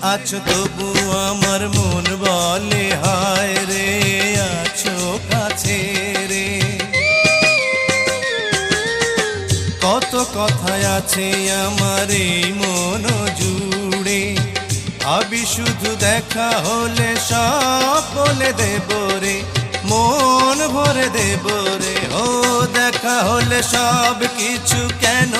আছো তবু আমার মন বলে হায় রে, আছো কাছে রে। কত কথায় আছে আমার এই মন জুড়ে, ভাবি শুধু দেখা হলে সব বলে দেব রে, মন ভরে দেব রে। ও দেখা হলে সব কিছু কেন